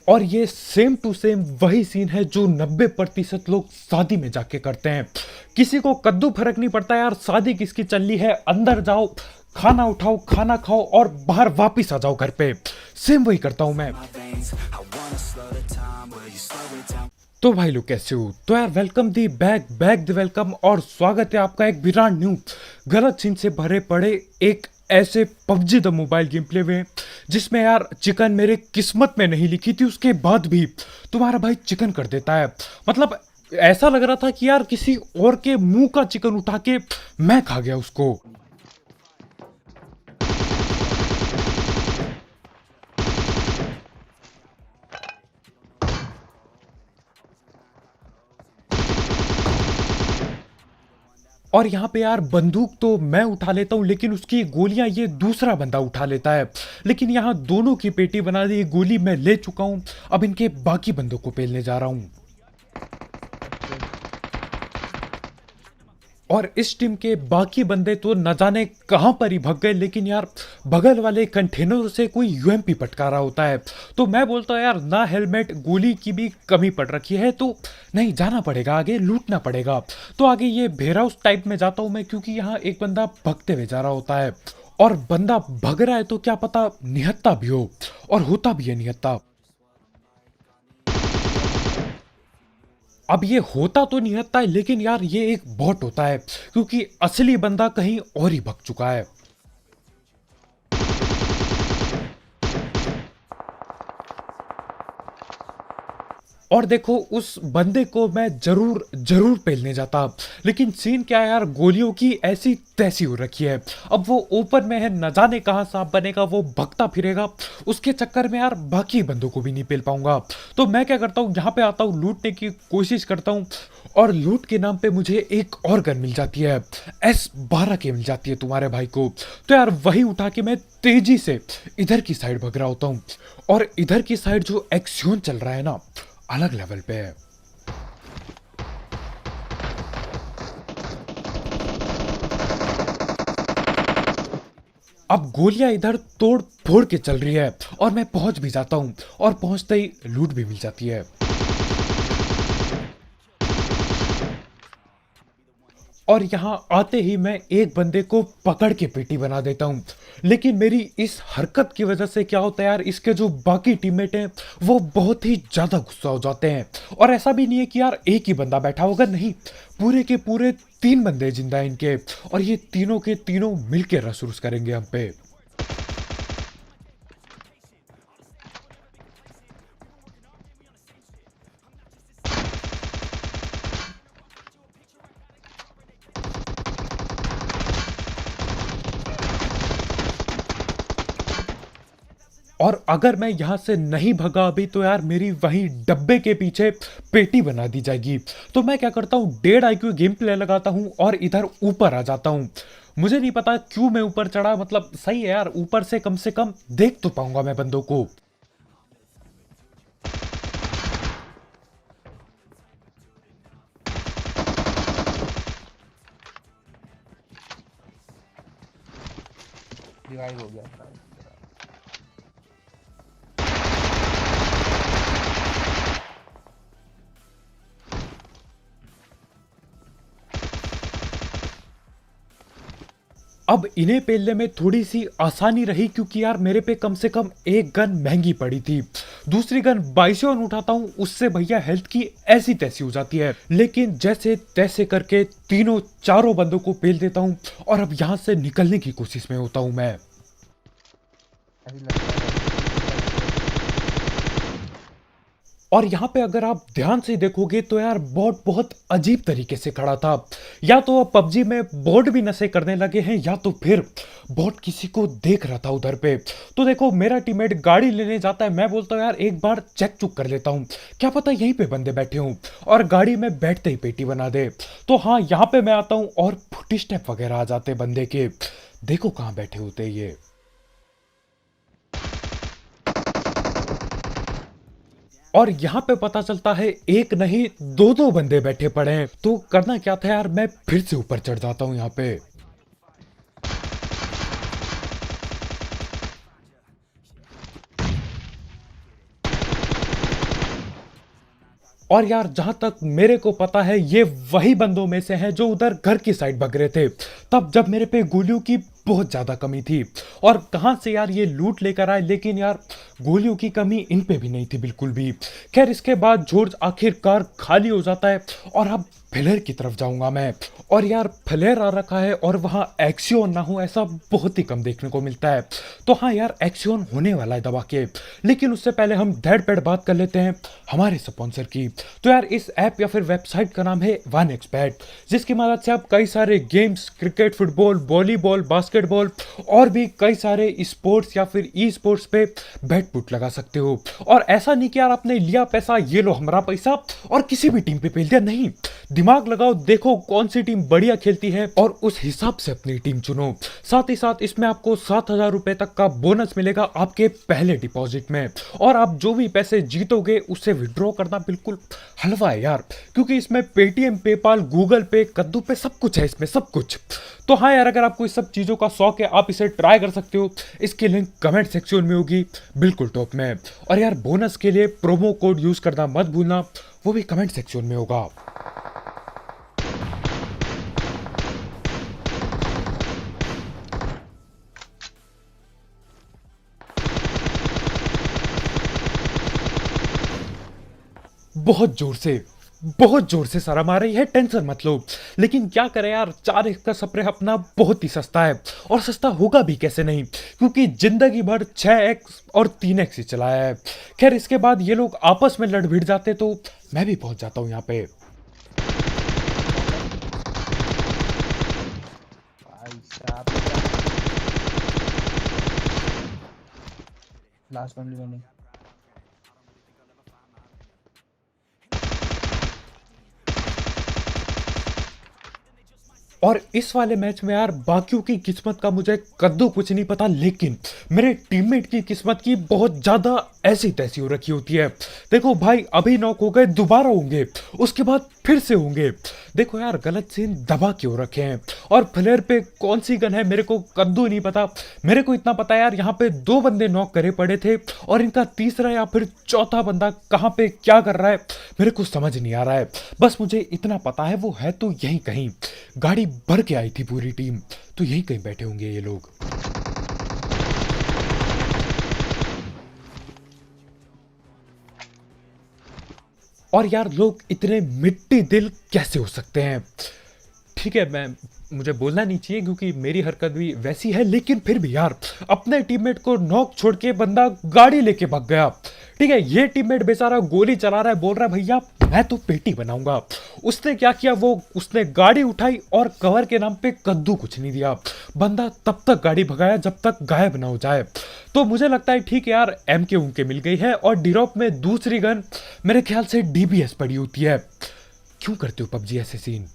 और ये same to same वही सीन है जो 90% लोग शादी में जाके करते हैं। किसी को कद्दू फर्क नहीं पड़ता यार, शादी किसकी चल रही है, अंदर जाओ, खाना उठाओ, खाना खाओ और बाहर वापिस आ जाओ घर पे। सेम वही करता हूं मैं। तो भाई लोग कैसे हो? तो यार welcome the back back the welcome, और स्वागत है आपका एक ब्रांड न्यू गलत सीन से भरे पड़े एक ऐसे PUBG the mobile game play में, जिसमें यार चिकन मेरे किस्मत में नहीं लिखी थी, उसके बाद भी तुम्हारा भाई चिकन कर देता है। मतलब ऐसा लग रहा था कि यार किसी और के मुंह का चिकन उठा के मैं खा गया उसको। और यहाँ पे यार बंदूक तो मैं उठा लेता हूँ, लेकिन उसकी गोलियां ये दूसरा बंदा उठा लेता है। लेकिन यहाँ दोनों की पेटी बना दी, गोली मैं ले चुका हूँ। अब इनके बाकी बंदों को पेलने जा रहा हूँ। और इस टीम के बाकी बंदे तो न जाने कहां पर ही भग गए, लेकिन यार बगल वाले कंटेनर से कोई यूएमपी पटका रहा होता है। तो मैं बोलता हूं यार, ना हेलमेट गोली की भी कमी पड़ रखी है, तो नहीं जाना पड़ेगा, आगे लूटना पड़ेगा। तो आगे ये वेयर हाउस टाइप में जाता हूं मैं, क्योंकि यहाँ एक बंदा भगते हुए जा रहा होता है। और बंदा भग रहा है तो क्या पता निहत्ता भी हो, और होता भी है निहत्ता। अब ये होता तो नहीं होता है, लेकिन यार ये एक बॉट होता है, क्योंकि असली बंदा कहीं और ही भग चुका है। और देखो उस बंदे को मैं जरूर जरूर पेलने जाता, लेकिन सीन क्या है यार, गोलियों की ऐसी तैसी हो रखी है। अब वो ओपन में है, न जाने कहां सांप बनेगा, वो भगता फिरेगा, उसके चक्कर में यार बाकी बंदों को भी नहीं पेल पाऊंगा। तो मैं क्या करता हूँ, यहाँ पे आता हूँ, लूटने की कोशिश करता हूँ, और लूट के नाम पे मुझे एक और गन मिल जाती है, S12 की मिल जाती है तुम्हारे भाई को। तो यार वही उठा के मैं तेजी से इधर की साइड भग रहा होता हूँ। और इधर की साइड जो एक्शन चल रहा है ना, अलग लेवल पे है। अब गोलियां इधर तोड़ फोड़ के चल रही है, और मैं पहुंच भी जाता हूं, और पहुंचते ही लूट भी मिल जाती है। और यहां आते ही मैं एक बंदे को पकड़ के पेटी बना देता हूं। लेकिन मेरी इस हरकत की वजह से क्या होता है यार, इसके जो बाकी टीममेट हैं वो बहुत ही ज्यादा गुस्सा हो जाते हैं। और ऐसा भी नहीं है कि यार एक ही बंदा बैठा होगा, नहीं, पूरे के पूरे 3 बंदे जिंदा हैं इनके, और ये तीनों के तीनों मिलकर रस रुस करेंगे हम पे। और अगर मैं यहां से नहीं भगा अभी, तो यार मेरी वहीं डब्बे के पीछे पेटी बना दी जाएगी। तो मैं क्या करता हूं, 1.5 IQ गेम प्ले लगाता हूं और इधर ऊपर आ जाता हूं। मुझे नहीं पता क्यों मैं ऊपर चढ़ा, मतलब सही है यार, ऊपर से कम देख तो पाऊंगा मैं बंदों को। रिवाइव हो गया। अब इन्हें पेलने में थोड़ी सी आसानी रही, क्योंकि यार मेरे पे कम से कम एक गन महंगी पड़ी थी। दूसरी गन बाइसोन उठाता हूं, उससे भैया हेल्थ की ऐसी तैसी हो जाती है। लेकिन जैसे तैसे करके तीनों चारों बंदों को पेल देता हूं, और अब यहां से निकलने की कोशिश में होता हूं मैं। अभी लगता है और यहाँ पे अगर आप ध्यान से देखोगे तो यार बॉट बहुत अजीब तरीके से खड़ा था। या तो अब पबजी में बॉट भी नशे करने लगे हैं, या तो फिर बॉट किसी को देख रहा था उधर पे। तो देखो मेरा टीममेट गाड़ी लेने जाता है, मैं बोलता हूँ यार एक बार चेक चुक कर लेता हूँ, क्या पता यहीं पे बंदे बैठे हों और गाड़ी में बैठते ही पेटी बना दे। तो हाँ, यहाँ पे मैं आता हूँ और फुटी स्टेप वगैरह आ जाते बंदे के। देखो कहाँ बैठे होते ये। और यहाँ पे पता चलता है एक नहीं दो दो बंदे बैठे पड़े हैं। तो करना क्या था यार, मैं फिर से ऊपर चढ़ जाता हूँ यहाँ पे। और यार जहां तक मेरे को पता है ये वही बंदों में से हैं जो उधर घर की साइड भाग रहे थे तब जब मेरे पे गोलियों की बहुत ज्यादा कमी थी। और कहां से यार ये लूट लेकर आए, लेकिन यार गोलियों की कमी इन पे भी नहीं थी बिल्कुल भी। खैर इसके बाद जॉर्ज आखिरकार खाली हो जाता है और अब फ्लेयर की तरफ जाऊंगा मैं। और यार फ्लेयर आ रखा है और वहां एक्सियोन ना हो ऐसा बहुत ही कम देखने को मिलता है। तो हाँ यार एक्सियोन होने वाला है दबा के, लेकिन उससे पहले हम डेड पैड बात कर लेते हैं हमारे स्पॉन्सर की। तो यार इस ऐप या फिर वेबसाइट का नाम है 1xBet, जिसकी मदद से आप कई सारे games, cricket, football, volleyball, basketball और भी कई सारे स्पोर्ट्स या फिर ई स्पोर्ट्स पे बेट पुट लगा सकते हो। और ऐसा नहीं कि यार आपने लिया पैसा, ये लो हमारा पैसा और किसी भी टीम पे पेल दिया, नहीं। दिमाग लगाओ, देखो कौन सी टीम बढ़िया खेलती है और उस हिसाब से अपनी टीम चुनो। साथ ही साथ इसमें आपको 7,000 रुपए तक का बोनस मिलेगा आपके पहले डिपॉजिट में। और आप जो भी पैसे जीतोगे उससे विड्रॉ करना बिल्कुल हलवा है यार, क्योंकि इसमें पेटीएम, पेपाल, गूगल पे, कद्दू पे सब कुछ है इसमें, सब कुछ। तो हाँ यार अगर आपको इस सब चीज़ों का शौक है आप इसे ट्राई कर सकते हो। इसकी लिंक कमेंट सेक्शन में होगी बिल्कुल टॉप में। और यार बोनस के लिए प्रोमो कोड यूज करना मत भूलना, वो भी कमेंट सेक्शन में होगा। बहुत जोर से सारा मार रही है, टेंशन मत लो। लेकिन क्या करें यार, 4x का स्प्रे अपना बहुत ही सस्ता है और सस्ता होगा भी कैसे नहीं, क्योंकि जिंदगी भर 6x और 3x ही चलाया है। खैर इसके बाद ये लोग आपस में लड़ भिड़ जाते तो मैं भी पहुंच जाता हूं यहाँ पे। भाई साहब लास्ट फैमिली मैंने और इस वाले मैच में यार बाकियों की किस्मत का मुझे कद्दू कुछ नहीं पता, लेकिन मेरे टीममेट की किस्मत की बहुत ज्यादा ऐसी तैसी हो रखी होती है। देखो भाई अभी नॉक हो गए, दोबारा होंगे, उसके बाद फिर से होंगे। देखो यार गलत सीन दबा के हो रखे हैं। और फ्लेयर पे कौन सी गन है मेरे को कद्दू नहीं पता। मेरे को इतना पता है यार यहाँ पे 2 बंदे नॉक करे पड़े थे और इनका तीसरा या फिर चौथा बंदा कहाँ पे क्या कर रहा है मेरे को समझ नहीं आ रहा है। बस मुझे इतना पता है वो है तो यहीं कहीं, गाड़ी भर के आई थी पूरी टीम, तो यहीं कहीं बैठे होंगे ये लोग। और यार लोग इतने मिट्टी दिल कैसे हो सकते हैं। ठीक है मुझे बोलना नहीं चाहिए क्योंकि मेरी हरकत भी वैसी है, लेकिन फिर भी यार अपने टीममेट को नॉक छोड़ के बंदा गाड़ी लेके भाग गया। ठीक है ये टीममेट बेचारा गोली चला रहा है, बोल रहा है भैया मैं तो पेटी बनाऊंगा। उसने क्या किया, उसने गाड़ी उठाई और कवर के नाम पे कद्दू कुछ नहीं दिया। बंदा तब तक गाड़ी भगाया जब तक गायब ना हो जाए। तो मुझे लगता है ठीक है यार MK उनके मिल गई है और डिरॉप में दूसरी गन मेरे ख्याल से DBS पड़ी होती है। क्यों करते हो PUBG ऐसे सीन।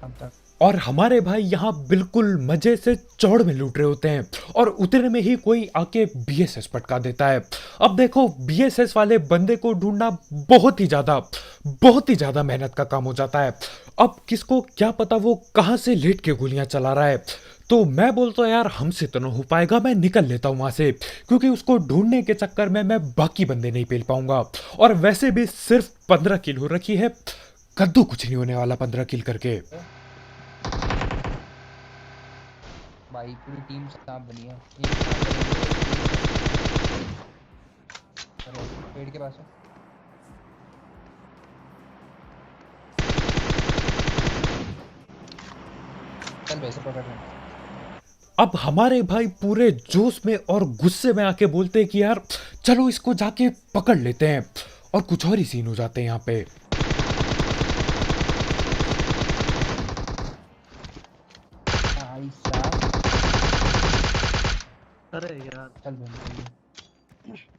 अब तक और हमारे भाई यहाँ बिल्कुल मजे से चौड़ में लूट रहे होते हैं और उतने में ही कोई आके BSS पटका देता है। अब देखो BSS वाले बंदे को ढूंढना बहुत ही ज्यादा मेहनत का काम हो जाता है। अब किसको क्या पता वो कहाँ से लेट के गोलियां चला रहा है। तो मैं बोलता हूँ यार हमसे तो ना हो पाएगा, मैं निकल लेता हूँ वहां से, क्योंकि उसको ढूंढने के चक्कर में मैं बाकी बंदे नहीं पेल पाऊंगा। और वैसे भी सिर्फ 15 किल हो रखी है, कद्दू कुछ नहीं होने वाला 15 किल करके। भाई पूरी टीम सांप बनी है। चलो पेड़ के पास है। चल वैसे पकड़ रहे हैं। अब हमारे भाई पूरे जोश में और गुस्से में आके बोलते हैं कि यार चलो इसको जाके पकड़ लेते हैं, और कुछ और ही सीन हो जाते हैं यहाँ पे। भाई साहब अरे यार चल बंद।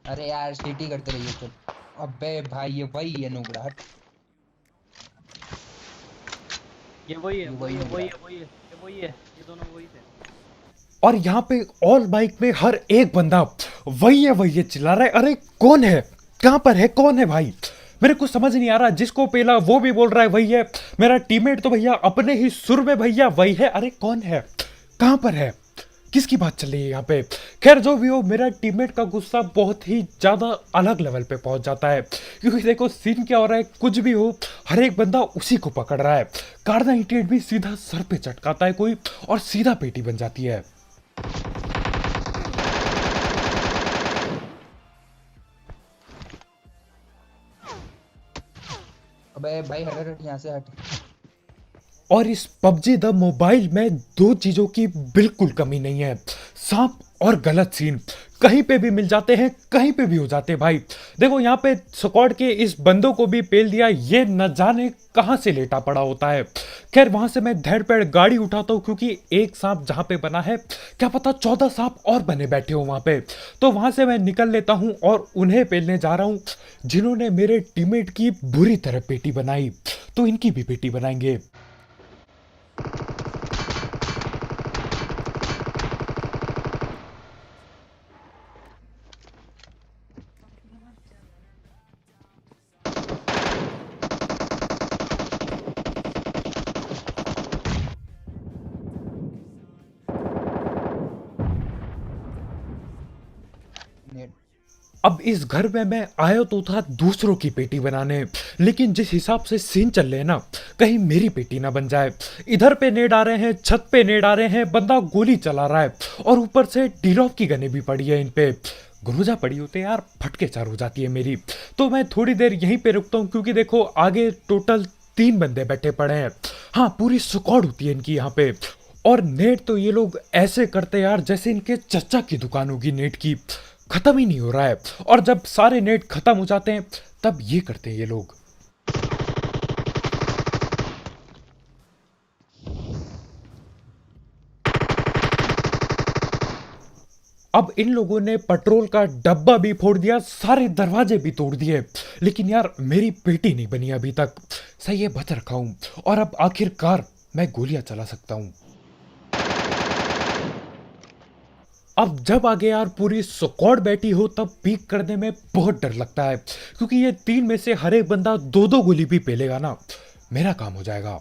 अरे यार सीटी करते रहिए चल। अबे भाई ये वही है नुगड़ा हट। ये वही है ये वही है वही वही है। है वही है ये वही है, ये दोनों वही थे। और यहाँ पे ऑल बाइक में हर एक बंदा वही है चिल्ला रहा है। अरे कौन है, कहाँ पर है, कौन है भाई, मेरे को समझ नहीं आ रहा। जिसको पेला वो भी बोल रहा है वही है, मेरा टीममेट तो भैया अपने ही सुर में भैया वही है। अरे कौन है, कहाँ पर है, किसकी बात चल रही है यहाँ पे? खैर जो भी हो, मेरा टीममेट का गुस्सा बहुत ही ज़्यादा अलग लेवल पे पहुंच जाता है, क्योंकि देखो सीन क्या हो रहा है, कुछ भी हो हर एक बंदा उसी को पकड़ रहा है। कार्ना 88 भी सीधा सर पे चटकाता है कोई और सीधा पेटी बन जाती है। अबे भाई हट हट यहाँ से हट। और इस पबजी द मोबाइल में दो चीजों की बिल्कुल कमी नहीं है, सांप और गलत सीन। कहीं पे भी मिल जाते हैं, कहीं पे भी हो जाते हैं भाई। देखो यहाँ पे स्क्वाड के इस बंदों को भी पेल दिया, ये न जाने कहां से लेटा पड़ा होता है। खैर वहां से मैं धैड़ पैड़ गाड़ी उठाता हूँ, क्योंकि एक सांप जहां पे बना है, क्या पता 14 सांप और बने बैठे हो वहां पे। तो वहां से मैं निकल लेता हूं और उन्हें पेलने जा रहा हूं जिन्होंने मेरे टीममेट की बुरी तरह पेटी बनाई। तो इनकी भी पेटी बनाएंगे। नेट अब इस घर में मैं आया तो था दूसरों की पेटी बनाने, लेकिन जिस हिसाब से सीन चल रहे हैं ना, कहीं मेरी पेटी ना बन जाए। इधर पे नेड आ रहे हैं, छत पे नेड आ रहे हैं, बंदा गोली चला रहा है और ऊपर से डीलॉफ की गने भी पड़ी है इन पे। गुरुजा पड़ी होते यार, फटके चार हो जाती है मेरी। तो मैं थोड़ी देर यहीं पे रुकता हूँ, क्योंकि देखो आगे टोटल 3 बंदे बैठे पड़े हैं। हाँ, पूरी स्क्वाड होती है इनकी यहाँ पे। और नेट तो ये लोग ऐसे करते यार जैसे इनके चचा की दुकान होगी नेट की, खत्म ही नहीं हो रहा है। और जब सारे नेट खत्म हो जाते हैं तब ये करते हैं ये लोग। अब इन लोगों ने पेट्रोल का डब्बा भी फोड़ दिया, सारे दरवाजे भी तोड़ दिए, लेकिन यार मेरी पेटी नहीं बनी अभी तक। सही है, बच रखा हूं और अब आखिरकार मैं गोलियां चला सकता हूं। अब जब आगे यार पूरी स्क्वाड बैठी हो तब पीक करने में बहुत डर लगता है, क्योंकि ये 3 में से हर एक बंदा 2-2 गोली भी पेलेगा ना, मेरा काम हो जाएगा।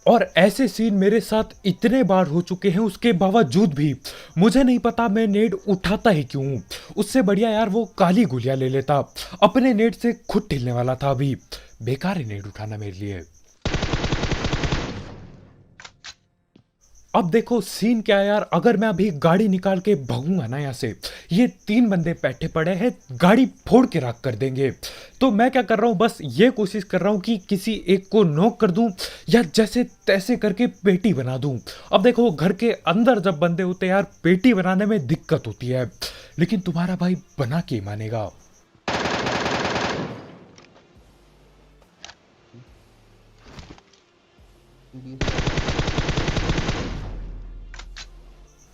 और ऐसे सीन मेरे साथ इतने बार हो चुके हैं, उसके बावजूद भी मुझे नहीं पता मैं नेड उठाता ही क्यों हूं। उससे बढ़िया यार वो काली गोलियां ले लेता, अपने नेड से खुद ठिलने वाला था। अभी बेकार ही नेड उठाना मेरे लिए। अब देखो सीन क्या है यार, अगर मैं अभी गाड़ी निकाल के भागूंगा ना यहाँ से, ये 3 बंदे बैठे पड़े हैं, गाड़ी फोड़ के राख कर देंगे। तो मैं क्या कर रहा हूँ, बस ये कोशिश कर रहा हूँ कि किसी एक को नॉक कर दूं या जैसे तैसे करके पेटी बना दूं। अब देखो घर के अंदर जब बंदे होते हैं यार, पेटी बनाने में दिक्कत होती है, लेकिन तुम्हारा भाई बना के ही मानेगा।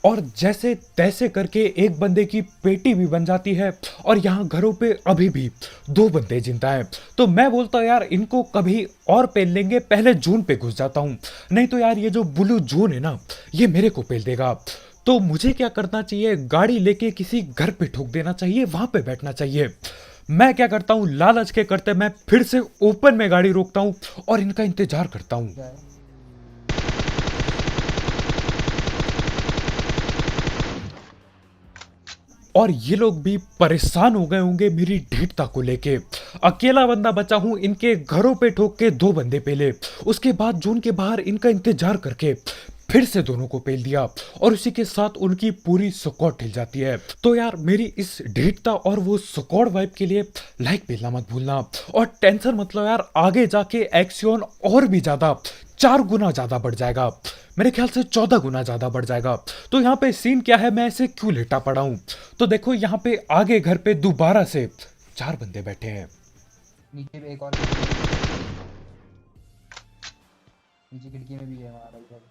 और जैसे तैसे करके एक बंदे की पेटी भी बन जाती है, और यहाँ घरों पे अभी भी 2 बंदे जिंदा हैं। तो मैं बोलता हूँ यार इनको कभी और पेल लेंगे, पहले जून पे घुस जाता हूँ, नहीं तो यार ये जो ब्लू जून है ना, ये मेरे को पेल देगा। तो मुझे क्या करना चाहिए, गाड़ी लेके किसी घर पे ठोक देना चाहिए, वहां पे बैठना चाहिए। मैं क्या करता हूँ, लालच के करते मैं फिर से ओपन में गाड़ी रोकता हूँ और इनका इंतजार करता हूँ। क्या है? और ये लोग भी परेशान हो गए होंगे मेरी ढीठता को लेके। अकेला बंदा बचा हूं, इनके घरों पे ठोक के 2 बंदे पेले, उसके बाद जून के बाहर इनका इंतजार करके फिर से दोनों को पेल दिया, और उसी के साथ उनकी पूरी स्क्वाड हिल जाती है। तो यार मेरी इस ढीठता और वो स्क्वाड वाइब के लिए लाइक पेलना मत भूलना, और टेंशन मतलब यार आगे जाके एक्शन और भी ज्यादा 4 गुना ज्यादा बढ़ जाएगा, मेरे ख्याल से 14 गुना ज्यादा बढ़ जाएगा। तो यहाँ पे सीन क्या है, मैं ऐसे क्यों लेटा पड़ा हूँ, तो देखो यहाँ पे आगे घर पे दोबारा से 4 बंदे बैठे हैं। नीचे भी एक और नीचे खिड़की में भी है हमारा इधर।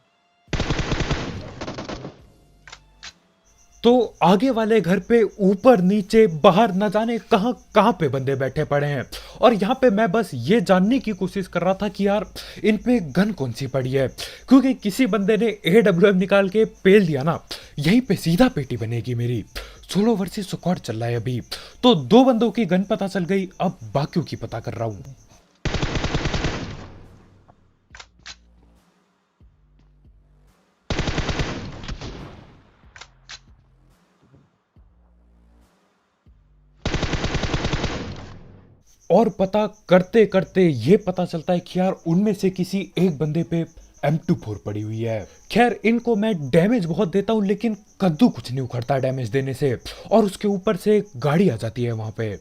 तो आगे वाले घर पे ऊपर नीचे बाहर न जाने कहां कहां पे बंदे बैठे पड़े हैं, और यहाँ पे मैं बस ये जानने की कोशिश कर रहा था कि यार इन पे गन कौन सी पड़ी है, क्योंकि किसी बंदे ने AWM निकाल के पेल दिया ना, यहीं पे सीधा पेटी बनेगी मेरी। 16 वर्सेस स्क्वाड चल रहा है अभी। तो 2 बंदों की गन पता चल गई, अब बाकियों की पता कर रहा हूं। और पता करते करते ये पता चलता है कि यार उनमें से किसी एक बंदे पे M24 पड़ी हुई है। खैर इनको मैं डैमेज बहुत देता हूं लेकिन कद्दू कुछ नहीं उखड़ता डैमेज देने से, और उसके ऊपर से एक गाड़ी आ जाती है वहां पे।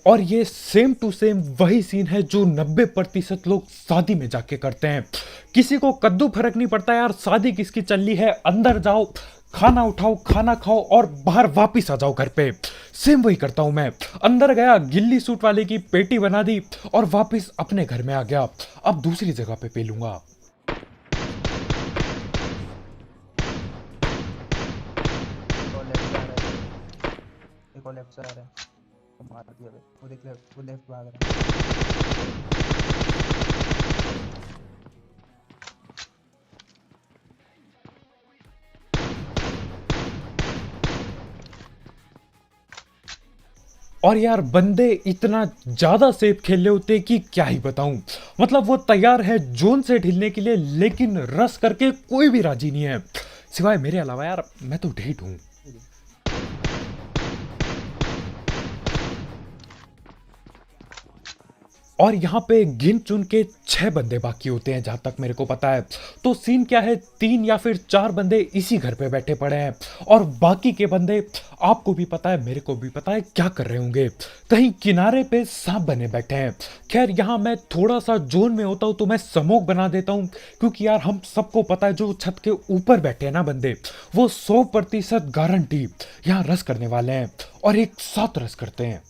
और ये सेम टू सेम वही सीन है जो 90% लोग शादी में जाके करते हैं। किसी को कद्दू फर्क नहीं पड़ता यार शादी किसकी चल रही है, अंदर जाओ, खाना उठाओ, खाना खाओ और बाहर वापिस आ जाओ घर पे। सेम वही करता हूं मैं। अंदर गया, गिल्ली सूट वाले की पेटी बना दी और वापिस अपने घर में आ गया। अब दूसरी जगह पे पी लूंगा। एक और लेफ्ट से आ रहा है, तो मार दिया बे। वो देख लेफ्ट, वो लेफ्ट भाग रहा है। और यार बंदे इतना ज्यादा सेफ खेल रहे होते कि क्या ही बताऊं। मतलब वो तैयार है जोन से ढिलने के लिए लेकिन रस करके कोई भी राजी नहीं है सिवाय मेरे अलावा। यार मैं तो ढीठ हूं। और यहाँ पे गिन चुन के 6 बंदे बाकी होते हैं जहां तक मेरे को पता है। तो सीन क्या है, 3 या फिर 4 बंदे इसी घर पे बैठे पड़े हैं और बाकी के बंदे आपको भी पता है मेरे को भी पता है क्या कर रहे होंगे। कहीं किनारे पे सांप बने बैठे हैं। खैर यहाँ मैं थोड़ा सा जोन में होता हूँ तो मैं स्मोक बना देता हूँ, क्योंकि यार हम सबको पता है जो छत के ऊपर बैठे हैं ना बंदे, वो 100% गारंटी यहाँ रस करने वाले हैं और एक साथ रस करते हैं।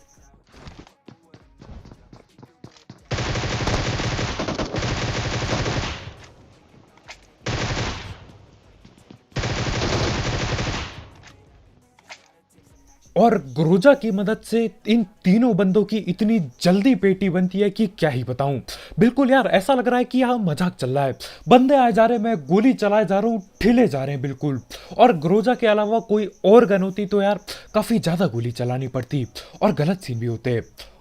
और ग्रोजा की मदद से इन तीनों बंदों की इतनी जल्दी पेटी बनती है कि क्या ही बताऊं। बिल्कुल यार ऐसा लग रहा है कि यहाँ मजाक चल रहा है। बंदे आए जा रहे हैं, मैं गोली चलाए जा रहा हूँ, ठिले जा रहे हैं बिल्कुल। और ग्रोजा के अलावा कोई और गन होती तो यार काफी ज्यादा गोली चलानी पड़ती और गलत सीन भी होते।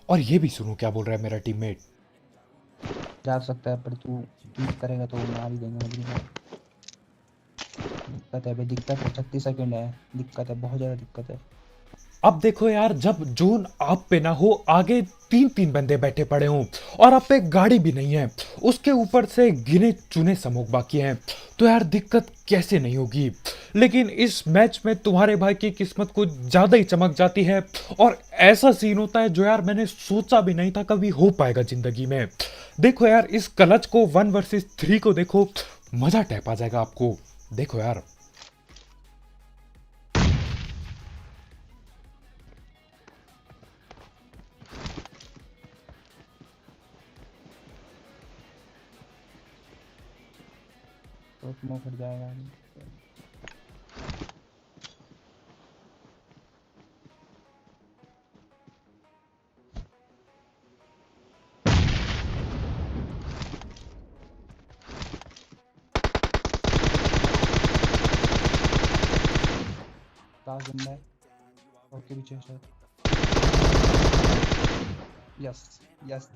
और ये भी सुनो क्या बोल रहा है मेरा टीममेट। जा सकता है पर तू ठीक करेगा तो मार ही देंगे। दिक्कत है भाई, दिक्कत है। 36 सेकंड है, दिक्कत है, बहुत ज्यादा दिक्कत है। अब देखो यार जब जोन आप पे ना हो, आगे 3-3 बंदे बैठे पड़े हों और आप पे गाड़ी भी नहीं है, उसके ऊपर से गिने चुने समूह बाकी हैं, तो यार दिक्कत कैसे नहीं होगी। लेकिन इस मैच में तुम्हारे भाई की किस्मत कुछ ज्यादा ही चमक जाती है और ऐसा सीन होता है जो यार मैंने सोचा भी नहीं था कभी हो पाएगा जिंदगी में। देखो यार इस क्लच को 1 वर्सेस 3 को देखो, मजा टैप आ जाएगा आपको। देखो यार तो स्मोक हट जाएगा। पास बंदा है ओके पीछे शायद। Yes yes.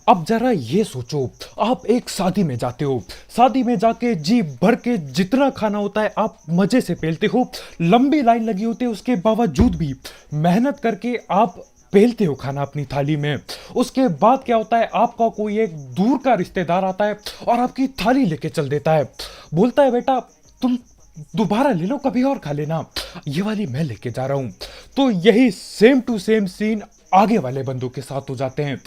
अब जरा ये सोचो, आप एक शादी में जाते हो, शादी में जाके जी भर के जितना खाना होता है आप मजे से पेलते हो, लंबी लाइन लगी होती है, उसके बावजूद भी मेहनत करके आप पेलते हो खाना अपनी थाली में। उसके बाद क्या होता है, आपका कोई एक दूर का रिश्तेदार आता है और आपकी थाली लेके चल देता है, बोलता है बेटा तुम दोबारा ले लो, कभी और खा लेना, ये वाली मैं लेके जा रहा हूं। तो यही सेम टू सेम सीन आगे वाले बंदों के साथ हो जाते हैं।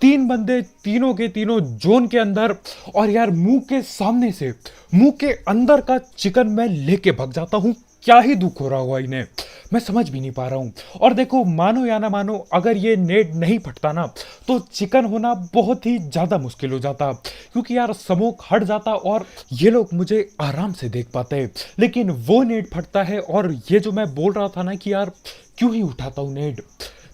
3 बंदे तीनों के तीनों जोन के अंदर, और यार मुंह के सामने से मुंह के अंदर का चिकन मैं लेके भाग जाता हूं क्या ही दुख हो रहा होगा इन्हें, मैं समझ भी नहीं पा रहा हूँ। और देखो मानो या ना मानो, अगर ये नेट नहीं फटता ना तो चिकन होना बहुत ही ज़्यादा मुश्किल हो जाता, क्योंकि यार स्मोक हट जाता और ये लोग मुझे आराम से देख पाते। लेकिन वो नेट फटता है और ये जो मैं बोल रहा था ना कि यार क्यों ही उठाता हूँ नेट,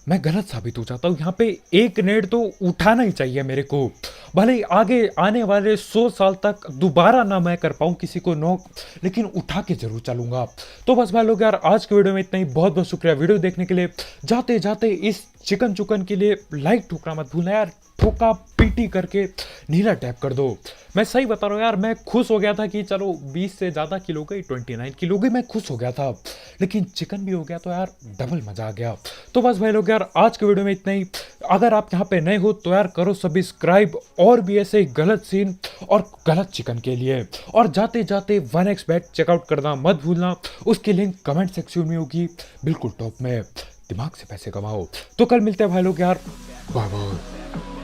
मैं गलत साबित हो जाता हूँ। यहाँ पे एक नेट तो उठाना ही चाहिए मेरे को, भले ही आगे आने वाले 100 साल तक दोबारा ना मैं कर पाऊँ किसी को नॉक, लेकिन उठा के जरूर चलूंगा। तो बस भाई लोग यार आज के वीडियो में इतना ही, बहुत बहुत शुक्रिया वीडियो देखने के लिए। जाते जाते इस चिकन चुकन के लिए लाइक ठोकना मत भूलना यार, ठोका पीटी करके नीला टैप कर दो। मैं सही बता रहा हूँ यार, मैं खुश हो गया था कि चलो 20 से ज़्यादा किलो गई, 29 किलो गई, मैं खुश हो गया था। लेकिन चिकन भी हो गया तो यार डबल मजा आ गया। तो बस भाई लोग यार आज के वीडियो में इतना ही। अगर आप यहाँ पे नए हो तो यार करो सब्सक्राइब, और भी ऐसे गलत सीन और गलत चिकन के लिए। और जाते जाते 1xbet चेकआउट करना मत भूलना, उसकी लिंक कमेंट सेक्शन में होगी बिल्कुल टॉप में। दिमाग से पैसे कमाओ। तो कल मिलते हैं भाई लोग यार, बाय बाय।